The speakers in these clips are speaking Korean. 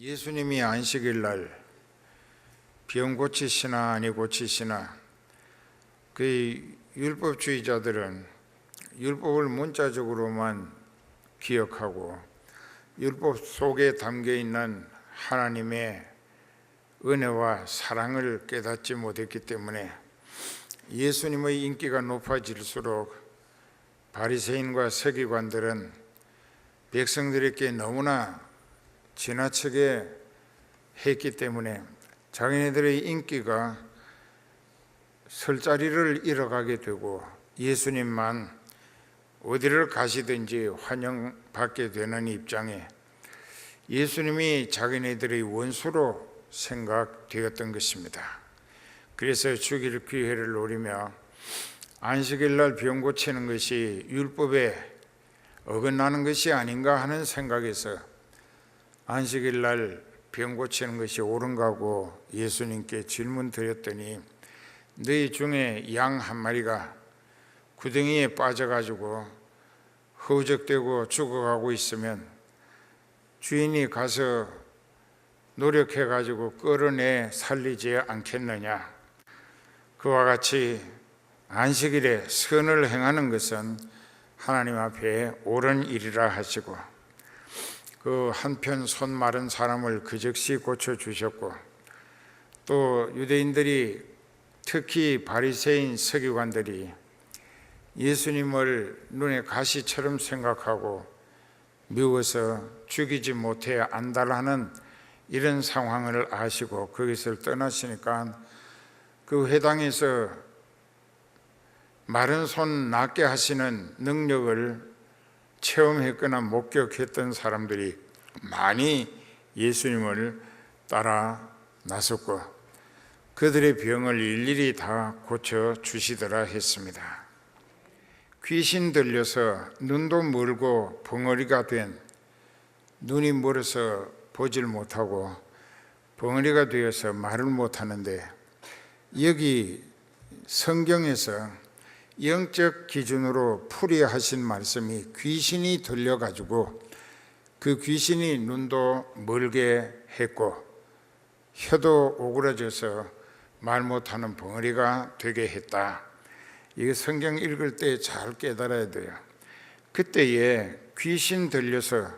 예수님이 안식일 날 병 고치시나 아니 고치시나 그 율법주의자들은 율법을 문자적으로만 기억하고 율법 속에 담겨 있는 하나님의 은혜와 사랑을 깨닫지 못했기 때문에 예수님의 인기가 높아질수록 바리새인과 서기관들은 백성들에게 너무나 지나치게 했기 때문에 자기네들의 인기가 설 자리를 잃어가게 되고 예수님만 어디를 가시든지 환영받게 되는 입장에 예수님이 자기네들의 원수로 생각되었던 것입니다. 그래서 주길 기회를 노리며 안식일 날 병 고치는 것이 율법에 어긋나는 것이 아닌가 하는 생각에서 안식일 날 병 고치는 것이 옳은가 하고 예수님께 질문 드렸더니 너희 중에 양 한 마리가 구덩이에 빠져가지고 허우적대고 죽어가고 있으면 주인이 가서 노력해가지고 끌어내 살리지 않겠느냐. 그와 같이 안식일에 선을 행하는 것은 하나님 앞에 옳은 일이라 하시고 그 한편 손 마른 사람을 그 즉시 고쳐주셨고 또 유대인들이 특히 바리새인 서기관들이 예수님을 눈에 가시처럼 생각하고 미워서 죽이지 못해 안달하는 이런 상황을 아시고 거기서 떠나시니까 그 회당에서 마른 손 낫게 하시는 능력을 체험했거나 목격했던 사람들이 많이 예수님을 따라 나섰고 그들의 병을 일일이 다 고쳐주시더라 했습니다. 귀신 들려서 눈도 멀고 벙어리가 된 눈이 멀어서 보질 못하고 벙어리가 되어서 말을 못하는데 여기 성경에서 영적 기준으로 풀이하신 말씀이 귀신이 들려가지고 그 귀신이 눈도 멀게 했고 혀도 오그라져서 말 못하는 벙어리가 되게 했다. 이게 성경 읽을 때 잘 깨달아야 돼요. 그때에 귀신 들려서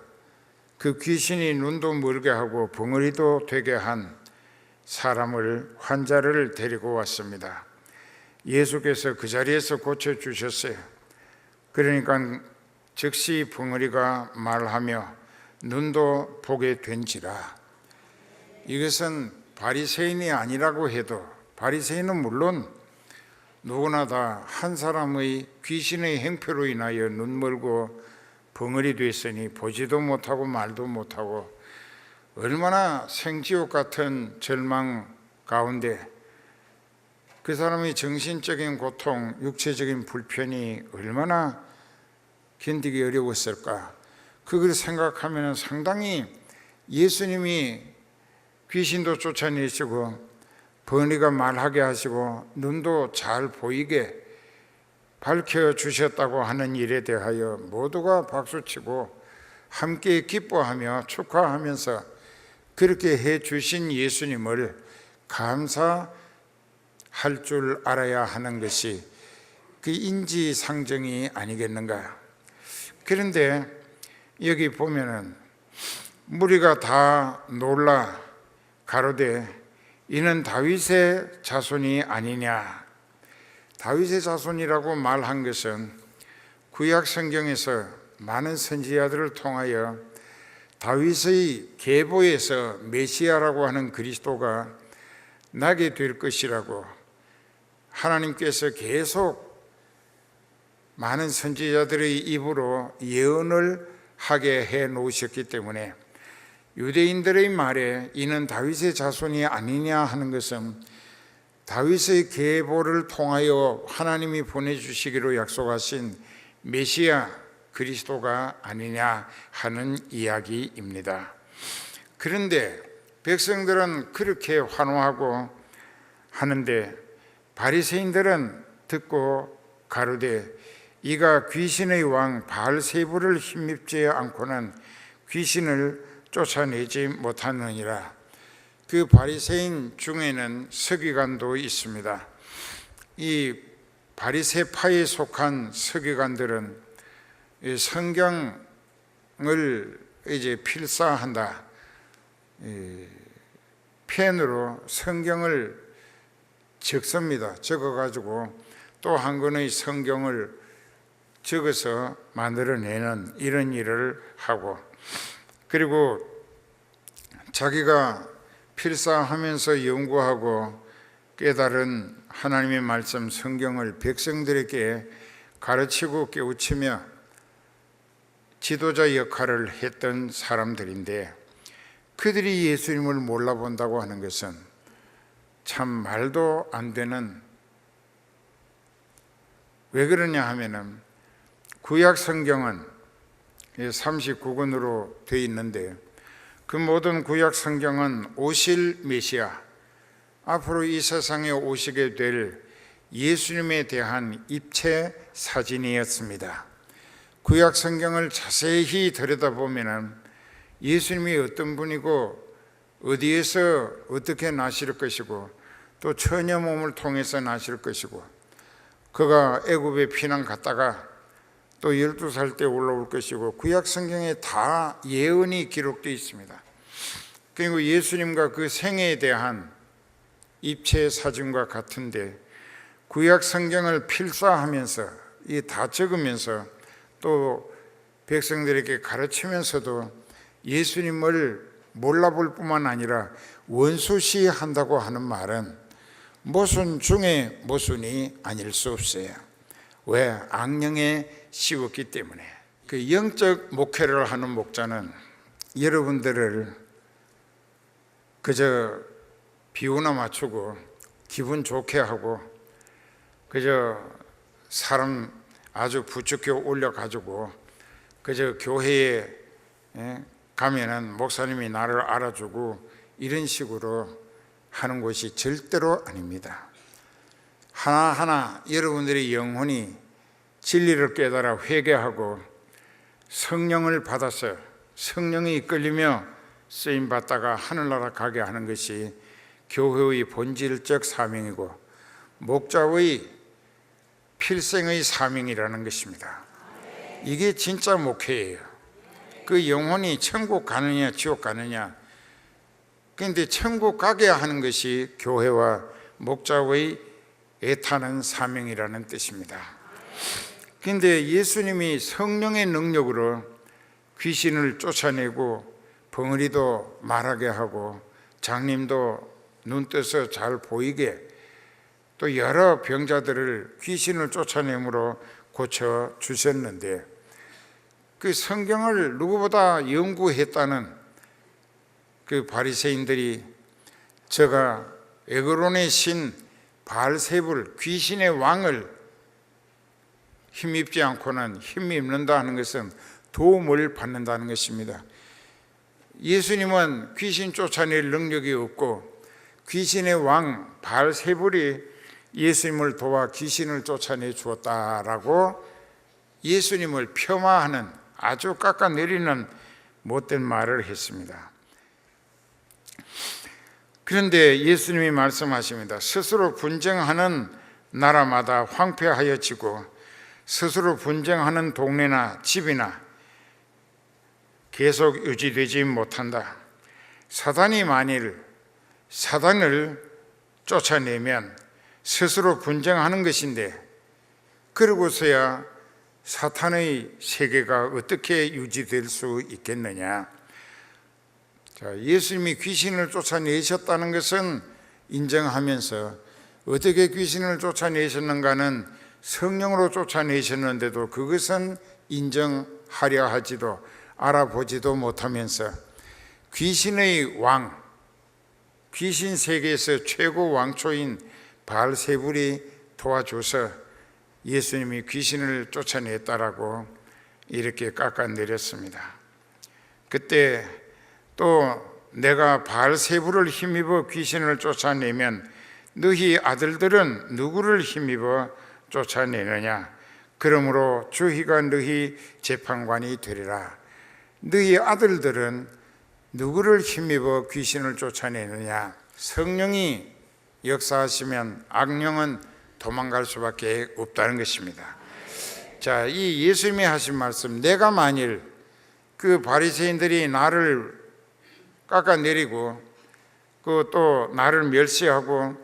그 귀신이 눈도 멀게 하고 벙어리도 되게 한 사람을 환자를 데리고 왔습니다. 예수께서 그 자리에서 고쳐주셨어요. 그러니까 즉시 벙어리가 말하며 눈도 보게 된지라. 이것은 바리새인이 아니라고 해도 바리새인은 물론 누구나 다 한 사람의 귀신의 행표로 인하여 눈 멀고 벙어리 됐으니 보지도 못하고 말도 못하고 얼마나 생지옥 같은 절망 가운데 그 사람의 정신적인 고통, 육체적인 불편이 얼마나 견디기 어려웠을까. 그걸 생각하면 상당히 예수님이 귀신도 쫓아내시고 벙어리가 말하게 하시고 눈도 잘 보이게 밝혀주셨다고 하는 일에 대하여 모두가 박수치고 함께 기뻐하며 축하하면서 그렇게 해주신 예수님을 감사할 줄 알아야 하는 것이 그 인지상정이 아니겠는가. 그런데 여기 보면은 무리가 다 놀라 가로되 이는 다윗의 자손이 아니냐. 다윗의 자손이라고 말한 것은 구약 성경에서 많은 선지자들을 통하여 다윗의 계보에서 메시아라고 하는 그리스도가 나게 될 것이라고 하나님께서 계속 많은 선지자들의 입으로 예언을 하게 해 놓으셨기 때문에 유대인들의 말에 이는 다윗의 자손이 아니냐 하는 것은 다윗의 계보를 통하여 하나님이 보내주시기로 약속하신 메시아 그리스도가 아니냐 하는 이야기입니다. 그런데 백성들은 그렇게 환호하고 하는데 바리새인들은 듣고 가로되 이가 귀신의 왕 바알세불을 힘입지 않고는 귀신을 쫓아내지 못하느니라. 그 바리새인 중에는 서기관도 있습니다. 이 바리새파에 속한 서기관들은 이 성경을 이제 필사한다, 펜으로 성경을 적습니다. 적어가지고 또 한 권의 성경을 적어서 만들어내는 이런 일을 하고, 그리고 자기가 필사하면서 연구하고 깨달은 하나님의 말씀 성경을 백성들에게 가르치고 깨우치며 지도자 역할을 했던 사람들인데, 그들이 예수님을 몰라본다고 하는 것은 참 말도 안 되는, 왜 그러냐 하면은 구약 성경은 39권으로 되어 있는데, 그 모든 구약 성경은 오실 메시아, 앞으로 이 세상에 오시게 될 예수님에 대한 입체 사진이었습니다. 구약 성경을 자세히 들여다보면 예수님이 어떤 분이고 어디에서 어떻게 나실 것이고 또 처녀 몸을 통해서 나실 것이고, 그가 애굽에 피난 갔다가 또 12살 때 올라올 것이고, 구약 성경에 다 예언이 기록되어 있습니다. 그리고 예수님과 그 생애에 대한 입체 사진과 같은데, 구약 성경을 필사하면서 이 다 적으면서 또 백성들에게 가르치면서도 예수님을 몰라볼 뿐만 아니라 원수시한다고 하는 말은 모순 중에 모순이 아닐 수 없어요. 왜? 악령에 씌웠기 때문에. 그 영적 목회를 하는 목자는 여러분들을 그저 비유나 맞추고 기분 좋게 하고 그저 사람 아주 부축해 올려가지고 그저 교회에 가면은 목사님이 나를 알아주고 이런 식으로 하는 것이 절대로 아닙니다. 하나하나 여러분들의 영혼이 진리를 깨달아 회개하고 성령을 받아서 성령이 이끌리며 쓰임받다가 하늘나라 가게 하는 것이 교회의 본질적 사명이고 목자의 필생의 사명이라는 것입니다. 이게 진짜 목회예요. 그 영혼이 천국 가느냐 지옥 가느냐, 그런데 천국 가게 하는 것이 교회와 목자의 애타는 사명이라는 뜻입니다. 그런데 예수님이 성령의 능력으로 귀신을 쫓아내고 벙어리도 말하게 하고 장님도 눈 떠서 잘 보이게, 또 여러 병자들을 귀신을 쫓아내므로 고쳐주셨는데, 그 성경을 누구보다 연구했다는 그 바리새인들이 저가 에그론의 신 바알세불 귀신의 왕을 힘입지 않고는 힘입는다 하는 것은 도움을 받는다는 것입니다. 예수님은 귀신 쫓아낼 능력이 없고 귀신의 왕 바알세불이 예수님을 도와 귀신을 쫓아내 주었다라고 예수님을 폄하하는 아주 깎아내리는 못된 말을 했습니다. 그런데 예수님이 말씀하십니다. 스스로 분쟁하는 나라마다 황폐하여지고 스스로 분쟁하는 동네나 집이나 계속 유지되지 못한다. 사단이 만일 사단을 쫓아내면 스스로 분쟁하는 것인데, 그러고서야 사탄의 세계가 어떻게 유지될 수 있겠느냐. 자, 예수님이 귀신을 쫓아내셨다는 것은 인정하면서 어떻게 귀신을 쫓아내셨는가는 성령으로 쫓아내셨는데도 그것은 인정하려 하지도 알아보지도 못하면서 귀신의 왕, 귀신 세계에서 최고 왕초인 바알세불이 도와줘서 예수님이 귀신을 쫓아냈다라고 이렇게 깎아내렸습니다. 그때 또 내가 바알세불을 힘입어 귀신을 쫓아내면 너희 아들들은 누구를 힘입어 쫓아내느냐? 그러므로 주희가 너희 재판관이 되리라. 너희 아들들은 누구를 힘입어 귀신을 쫓아내느냐? 성령이 역사하시면 악령은 도망갈 수밖에 없다는 것입니다. 자, 이 예수님이 하신 말씀, 내가 만일 그 바리새인들이 나를 깎아내리고 또 나를 멸시하고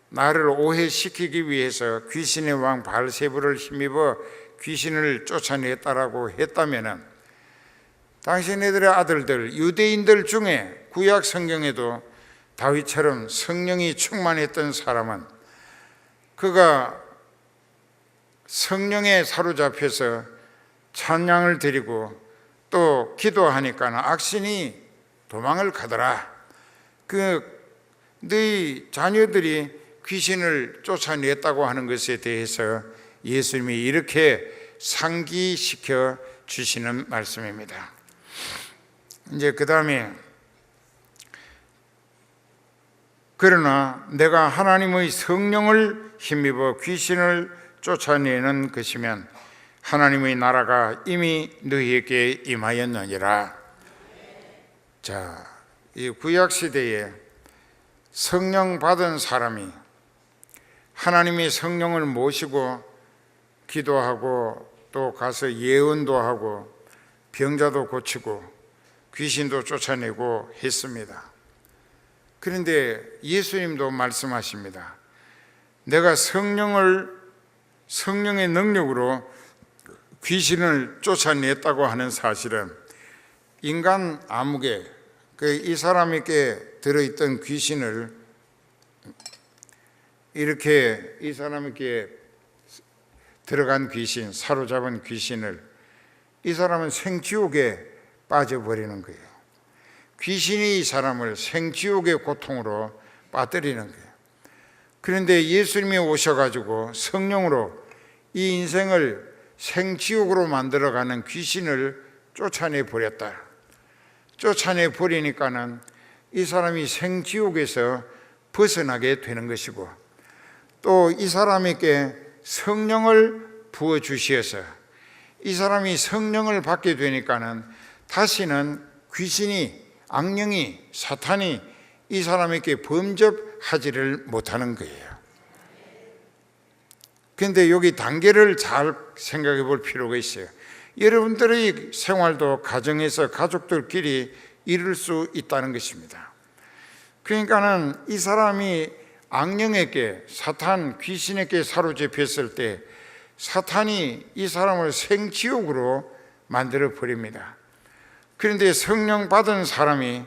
나를 오해시키기 위해서 귀신의 왕 바알세불을 힘입어 귀신을 쫓아냈다라고 했다면, 당신네들의 아들들 유대인들 중에 구약 성경에도 다윗처럼 성령이 충만했던 사람은 그가 성령에 사로잡혀서 찬양을 드리고 또 기도하니까 악신이 도망을 가더라. 너희 자녀들이 귀신을 쫓아냈다고 하는 것에 대해서 예수님이 이렇게 상기시켜 주시는 말씀입니다. 이제 그 다음에, 그러나 내가 하나님의 성령을 힘입어 귀신을 쫓아내는 것이면 하나님의 나라가 이미 너희에게 임하였느니라. 자, 이 구약 시대에 성령 받은 사람이 하나님의 성령을 모시고 기도하고 또 가서 예언도 하고 병자도 고치고 귀신도 쫓아내고 했습니다. 그런데 예수님도 말씀하십니다. 내가 성령의 능력으로 귀신을 쫓아냈다고 하는 사실은 인간 암흑에 이 사람에게 들어있던 귀신을 이렇게 이 사람에게 들어간 귀신, 사로잡은 귀신을 이 사람은 생지옥에 빠져버리는 거예요. 귀신이 이 사람을 생지옥의 고통으로 빠뜨리는 거예요. 그런데 예수님이 오셔가지고 성령으로 이 인생을 생지옥으로 만들어가는 귀신을 쫓아내 버렸다. 쫓아내 버리니까는 이 사람이 생지옥에서 벗어나게 되는 것이고, 또 이 사람에게 성령을 부어주셔서 이 사람이 성령을 받게 되니까는 다시는 귀신이, 악령이, 사탄이 이 사람에게 범접하지를 못하는 거예요. 그런데 여기 단계를 잘 생각해 볼 필요가 있어요. 여러분들의 생활도 가정에서 가족들끼리 이룰 수 있다는 것입니다. 그러니까는 이 사람이 악령에게, 사탄, 귀신에게 사로잡혔을 때 사탄이 이 사람을 생지옥으로 만들어 버립니다. 그런데 성령 받은 사람이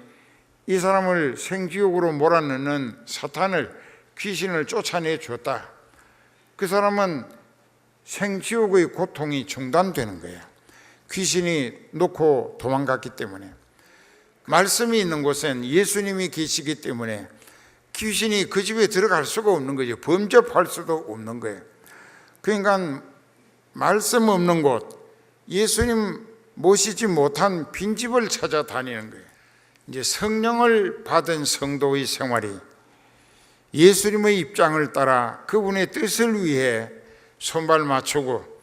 이 사람을 생지옥으로 몰아넣는 사탄을, 귀신을 쫓아내 줬다. 그 사람은 생지옥의 고통이 중단되는 거예요. 귀신이 놓고 도망갔기 때문에. 말씀이 있는 곳엔 예수님이 계시기 때문에 귀신이 그 집에 들어갈 수가 없는 거죠. 범접할 수도 없는 거예요. 그러니까 말씀 없는 곳, 예수님 모시지 못한 빈집을 찾아다니는 거예요. 이제 성령을 받은 성도의 생활이 예수님의 입장을 따라 그분의 뜻을 위해 손발 맞추고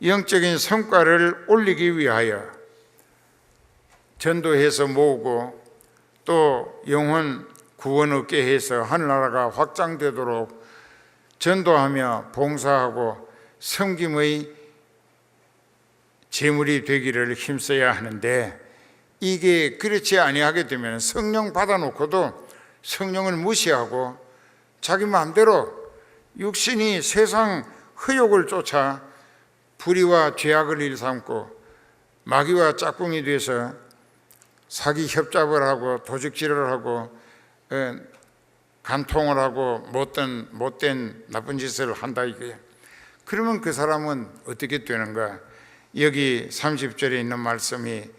영적인 성과를 올리기 위하여 전도해서 모으고 또 영혼 구원 얻게 해서 하늘나라가 확장되도록 전도하며 봉사하고 섬김의 제물이 되기를 힘써야 하는데, 이게 그렇지 아니하게 되면 성령 받아놓고도 성령을 무시하고 자기 마음대로 육신이 세상 허욕을 쫓아 불의와 죄악을 일삼고 마귀와 짝꿍이 돼서 사기 협잡을 하고 도적질을 하고 간통을 하고 못된 나쁜 짓을 한다 이거예요. 그러면 그 사람은 어떻게 되는가? 여기 30절에 있는 말씀이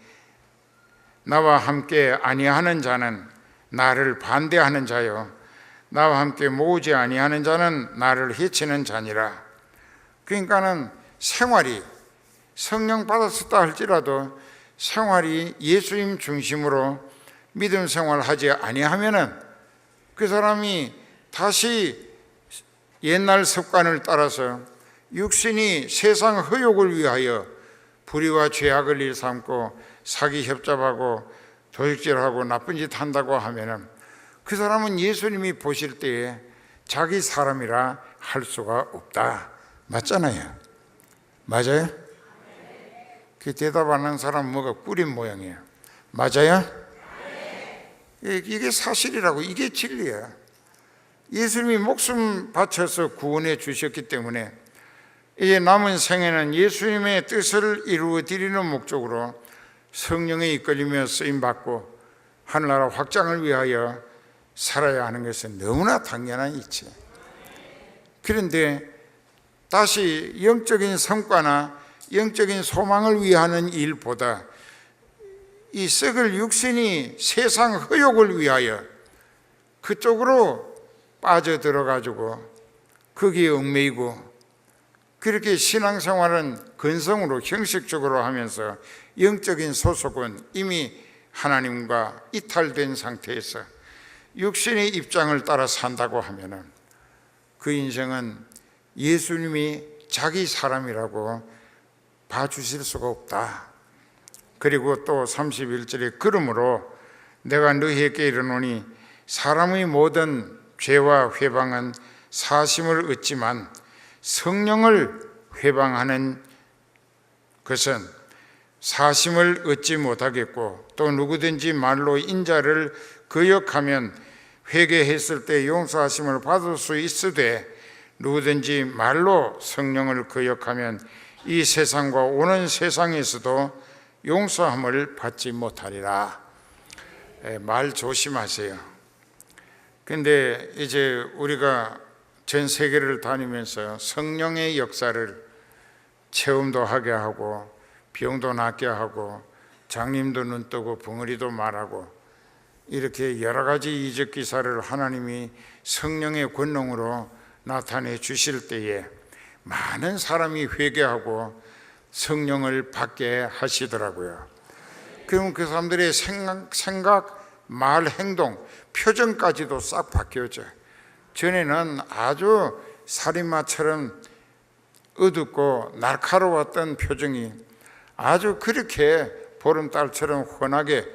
나와 함께 아니하는 자는 나를 반대하는 자요, 나와 함께 모으지 아니하는 자는 나를 해치는 자니라. 그러니까는 생활이 성령 받았었다 할지라도 생활이 예수님 중심으로 믿음 생활하지 아니하면은 그 사람이 다시 옛날 습관을 따라서 육신이 세상 허욕을 위하여 불의와 죄악을 일삼고 사기 협잡하고 도둑질하고 나쁜 짓 한다고 하면은 그 사람은 예수님이 보실 때에 자기 사람이라 할 수가 없다. 맞잖아요. 맞아요? 그 대답하는 사람 뭐가 꿀인 모양이에요. 맞아요? 이게 사실이라고. 이게 진리야. 예수님이 목숨 바쳐서 구원해 주셨기 때문에 이제 남은 생에는 예수님의 뜻을 이루어 드리는 목적으로 성령에 이끌리며 쓰임받고 하늘나라 확장을 위하여 살아야 하는 것은 너무나 당연한 이치. 그런데 다시 영적인 성과나 영적인 소망을 위하는 일보다 이 썩을 육신이 세상 허욕을 위하여 그쪽으로 빠져들어가지고 거기에 얽매이고 그렇게 신앙생활은 근성으로 형식적으로 하면서 영적인 소속은 이미 하나님과 이탈된 상태에서 육신의 입장을 따라 산다고 하면은 그 인생은 예수님이 자기 사람이라고 봐주실 수가 없다. 그리고 또 31절에 그러므로 내가 너희에게 이르노니 사람의 모든 죄와 회방은 사심을 얻지만 성령을 회방하는 것은 사심을 얻지 못하겠고 또 누구든지 말로 인자를 거역하면 회개했을 때 용서하심을 받을 수 있으되 누구든지 말로 성령을 거역하면 이 세상과 오는 세상에서도 용서함을 받지 못하리라. 말 조심하세요. 근데 이제 우리가 전 세계를 다니면서 성령의 역사를 체험도 하게 하고 병도 낫게 하고 장님도 눈 뜨고 벙어리도 말하고 이렇게 여러 가지 이적 기사를 하나님이 성령의 권능으로 나타내 주실 때에 많은 사람이 회개하고 성령을 받게 하시더라고요. 그러면 그 사람들의 생각, 말, 행동, 표정까지도 싹 바뀌어져요. 전에는 아주 살인마처럼 어둡고 날카로웠던 표정이 아주 그렇게 보름달처럼 환하게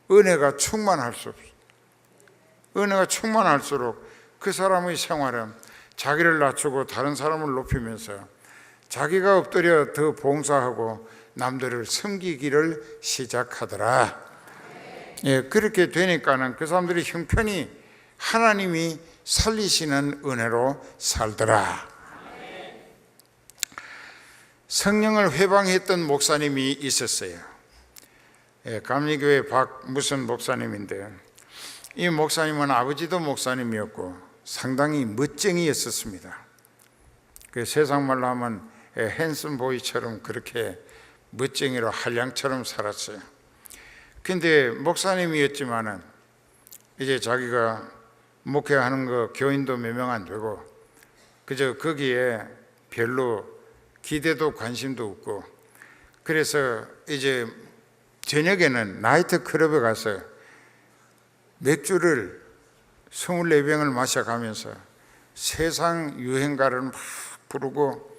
은혜가 충만할수록 은혜가 충만할수록 그 사람의 생활은 자기를 낮추고 다른 사람을 높이면서 자기가 엎드려 더 봉사하고 남들을 섬기기를 시작하더라. 예, 그렇게 되니까는 그 사람들이 형편이 하나님이 살리시는 은혜로 살더라. 성령을 회방했던 목사님이 있었어요. 예, 감리교회 무슨 목사님인데 이 목사님은 아버지도 목사님이었고 상당히 멋쟁이였었습니다. 그 세상 말로 하면 핸섬 보이처럼 그렇게 멋쟁이로 한량처럼 살았어요. 근데 목사님이었지만은 이제 자기가 목회하는 거 교인도 몇 명 안 되고 그저 거기에 별로 기대도 관심도 없고 그래서 이제 저녁에는 나이트 클럽에 가서 맥주를 24병을 마셔가면서 세상 유행가를 막 부르고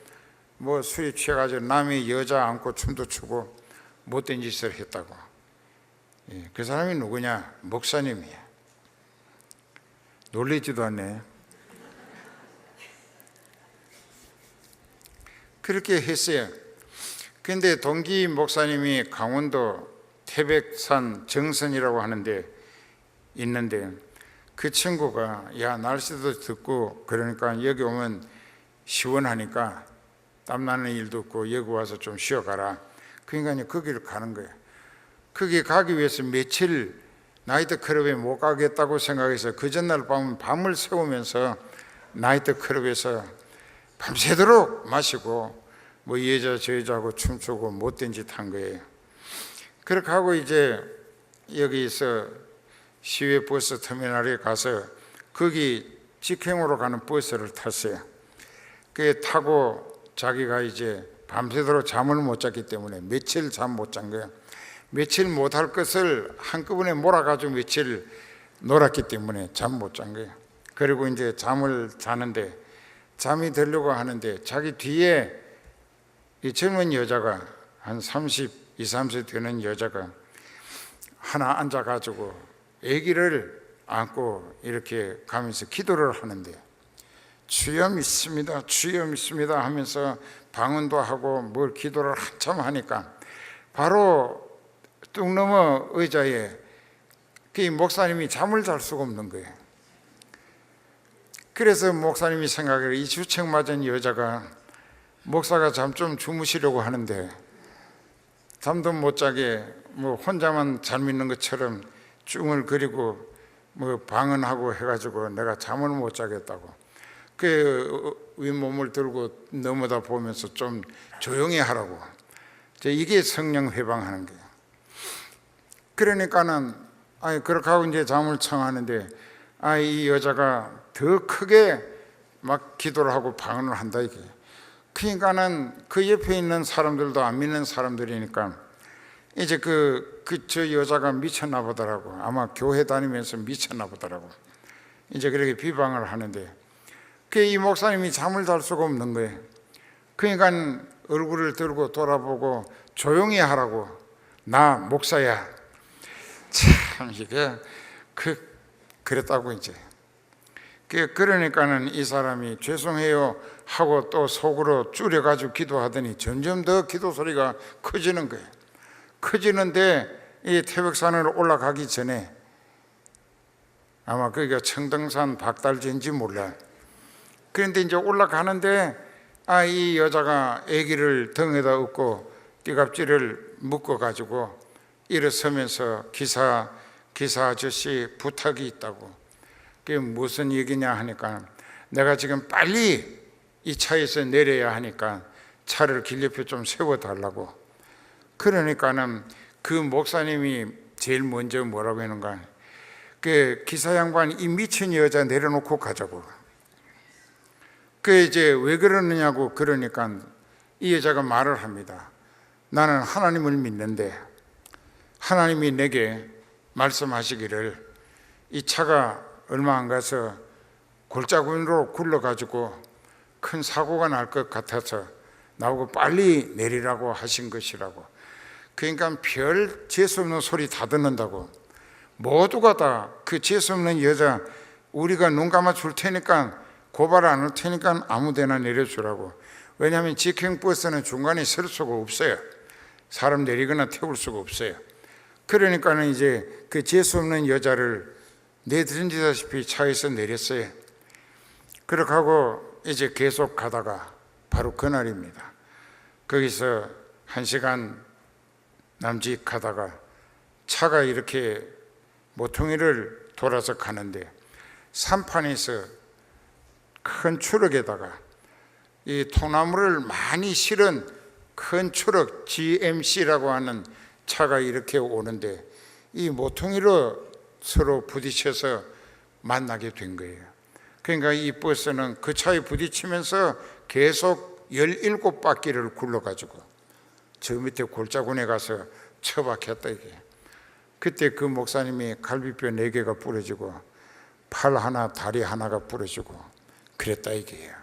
뭐 술이 취해가지고 남의 여자 안고 춤도 추고 못된 짓을 했다고. 그 사람이 누구냐? 목사님이야. 놀리지도 않네. 그렇게 했어요. 근데 동기 목사님이 강원도 태백산 정선이라고 하는데 있는데 그 친구가 야 날씨도 덥고 그러니까 여기 오면 시원하니까 땀나는 일도 없고 여기 와서 좀 쉬어가라. 그러니까 거기를 가는 거예요. 거기 가기 위해서 며칠 나이트 클럽에 못 가겠다고 생각해서 그 전날 밤을 새우면서 나이트 클럽에서 밤새도록 마시고 뭐 이 여자 저 여자하고 춤추고 못된 짓 한 거예요. 그렇게 하고 이제 여기서 시외 버스 터미널에 가서 거기 직행으로 가는 버스를 탔어요. 그게 타고 자기가 이제 밤새도록 잠을 못 잤기 때문에 며칠 잠 못 잔 거예요. 며칠 못 할 것을 한꺼번에 몰아가지고 며칠 놀았기 때문에 잠 못 잔 거예요. 그리고 이제 잠을 자는데 잠이 들려고 하는데 자기 뒤에 이 젊은 여자가 한 32, 30 되는 여자가 하나 앉아가지고 아기를 안고 이렇게 가면서 기도를 하는데, 주여 믿습니다, 주여 믿습니다 하면서 방언도 하고 뭘 기도를 한참 하니까 바로 뚝 넘어 의자에 그 목사님이 잠을 잘 수가 없는 거예요. 그래서 목사님이 생각을, 이 주책 맞은 여자가 목사가 잠 좀 주무시려고 하는데 잠도 못 자게 뭐 혼자만 잘 믿는 것처럼 쭝을 그리고 뭐 방언하고 해가지고 내가 잠을 못 자겠다고 그 윗몸을 들고 넘어다 보면서 좀 조용히 하라고. 이게 성령 회방하는 거예요. 그러니까는 그렇게 하고 이제 잠을 청하는데 이 여자가 더 크게 막 기도를 하고 방언을 한다 이게. 그러니까는 그 옆에 있는 사람들도 안 믿는 사람들이니까 이제 저 여자가 미쳤나 보더라고. 아마 교회 다니면서 미쳤나 보더라고. 이제 그렇게 비방을 하는데 이 목사님이 잠을 잘 수가 없는 거예요. 그러니까 얼굴을 들고 돌아보고 조용히 하라고. 나 목사야. 참 이게 그랬다고 이제. 그러니까는 이 사람이 죄송해요 하고 또 속으로 줄여가지고 기도하더니 점점 더 기도 소리가 커지는 거예요. 커지는데 이 태백산을 올라가기 전에 아마 거기가 청등산 박달지인지 몰라. 그런데 이제 올라가는데 이 여자가 아기를 등에다 업고 띠갑질을 묶어가지고 일어서면서 기사 아저씨 부탁이 있다고. 그게 무슨 얘기냐 하니까 내가 지금 빨리 이 차에서 내려야 하니까 차를 길 옆에 좀 세워달라고. 그러니까는 그 목사님이 제일 먼저 뭐라고 하는가, 그 기사 양반 이 미친 여자 내려놓고 가자고. 이제 왜 그러느냐고. 그러니까 이 여자가 말을 합니다. 나는 하나님을 믿는데 하나님이 내게 말씀하시기를 이 차가 얼마 안 가서 골짜기로 굴러가지고 큰 사고가 날 것 같아서 나보고 빨리 내리라고 하신 것이라고. 그러니까 별 재수없는 소리 다 듣는다고. 모두가 다 그 재수없는 여자 우리가 눈 감아 줄 테니까 고발 안 할 테니까 아무 데나 내려주라고. 왜냐하면 직행버스는 중간에 설 수가 없어요. 사람 내리거나 태울 수가 없어요. 그러니까는 이제 그 재수없는 여자를 내던지다시피 차에서 내렸어요. 그렇게 하고 이제 계속 가다가 바로 그날입니다. 거기서 1시간 남짓 가다가 차가 이렇게 모퉁이를 돌아서 가는데 산판에서 큰 트럭에다가 이 통나무를 많이 실은 큰 트럭 GMC라고 하는 차가 이렇게 오는데 이 모퉁이로 서로 부딪혀서 만나게 된 거예요. 그러니까 이 버스는 그 차에 부딪히면서 계속 17바퀴를 굴러가지고 저 밑에 골짜기에 가서 처박혔다 이게. 그때 그 목사님이 갈비뼈 4개가 부러지고 팔 하나 다리 하나가 부러지고 그랬다 이게요.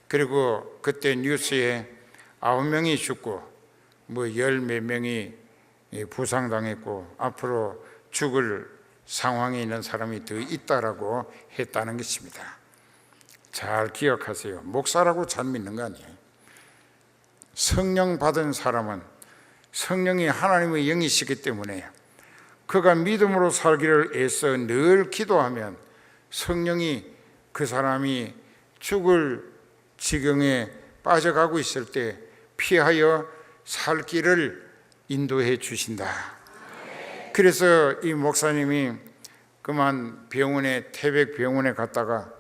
그리고 그때 뉴스에 9명이 죽고 뭐 10몇 명이 부상당했고 앞으로 죽을 상황에 있는 사람이 더 있다라고 했다는 것입니다. 잘 기억하세요. 목사라고 잘 믿는 거 아니에요. 성령 받은 사람은 성령이 하나님의 영이시기 때문에 그가 믿음으로 살기를 애써 늘 기도하면 성령이 그 사람이 죽을 지경에 빠져가고 있을 때 피하여 살 길을 인도해 주신다. 그래서 이 목사님이 그만 병원에 태백 병원에 갔다가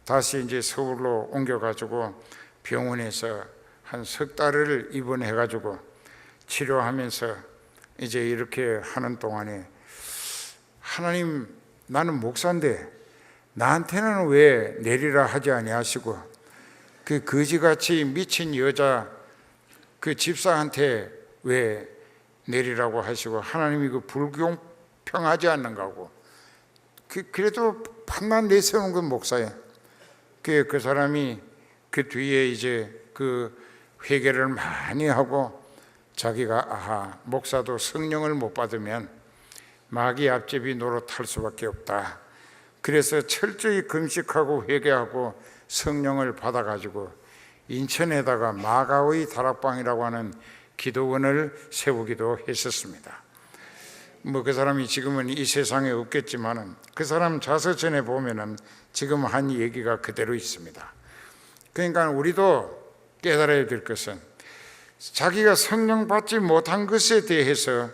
다시 이제 서울로 옮겨가지고 병원에서 한 석 달을 입원해가지고 치료하면서 이제 이렇게 하는 동안에 하나님 나는 목사인데 나한테는 왜 내리라 하지 아니하시고 그 거지같이 미친 여자 그 집사한테 왜 내리라고 하시고 하나님이 그 불공평하지 않는가 하고 그래도 판만 내세우는 건 목사야. 그 사람이 그 뒤에 이제 그 회개를 많이 하고 자기가 목사도 성령을 못 받으면 마귀 앞제비 노릇할 수밖에 없다. 그래서 철저히 금식하고 회개하고 성령을 받아가지고 인천에다가 마가의 다락방이라고 하는 기도원을 세우기도 했었습니다. 그 사람이 지금은 이 세상에 없겠지만은 그 사람 자서전에 보면은 지금 한 얘기가 그대로 있습니다. 그러니까 우리도 깨달아야 될 것은 자기가 성령 받지 못한 것에 대해서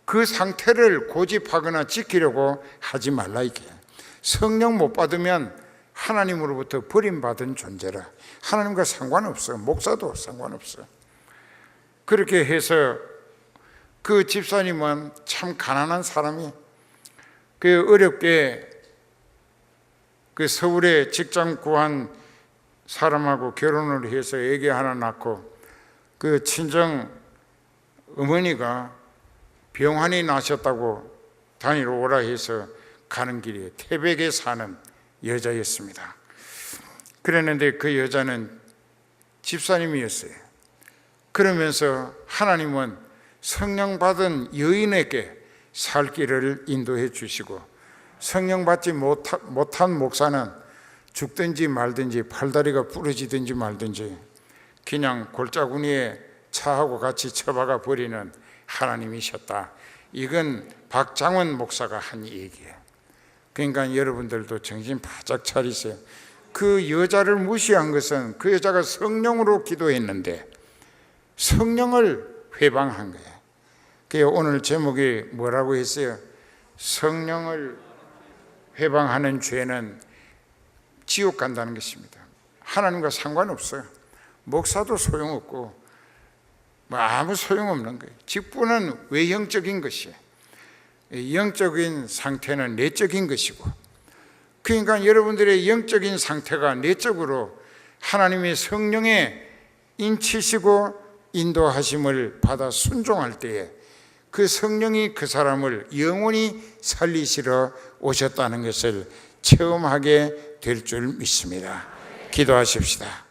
그 상태를 고집하거나 지키려고 하지 말라. 이게 성령 못 받으면 하나님으로부터 버림받은 존재라. 하나님과 상관없어. 목사도 상관없어. 그렇게 해서 그 집사님은 참 가난한 사람이 그 어렵게 그 서울에 직장 구한 사람하고 결혼을 해서 애기 하나 낳고 그 친정 어머니가 병환이 나셨다고 다니러 오라 해서 가는 길에 태백에 사는 여자였습니다. 그랬는데 그 여자는 집사님이었어요. 그러면서 하나님은 성령 받은 여인에게 살 길을 인도해 주시고 성령 받지 못한 목사는 죽든지 말든지 팔다리가 부러지든지 말든지 그냥 골짜구니에 차하고 같이 처박아 버리는 하나님이셨다. 이건 박장원 목사가 한 얘기예요. 그러니까 여러분들도 정신 바짝 차리세요. 그 여자를 무시한 것은 그 여자가 성령으로 기도했는데 성령을 회방한 거예요. 그래서 오늘 제목이 뭐라고 했어요? 성령을 회방하는 죄는 지옥 간다는 것입니다. 하나님과 상관없어요. 목사도 소용없고 아무 소용없는 거예요. 직분은 외형적인 것이에요. 영적인 상태는 내적인 것이고, 그러니까 여러분들의 영적인 상태가 내적으로 하나님의 성령의 인치시고 인도하심을 받아 순종할 때에 그 성령이 그 사람을 영원히 살리시러 오셨다는 것을 체험하게 될 줄 믿습니다. 기도하십시다.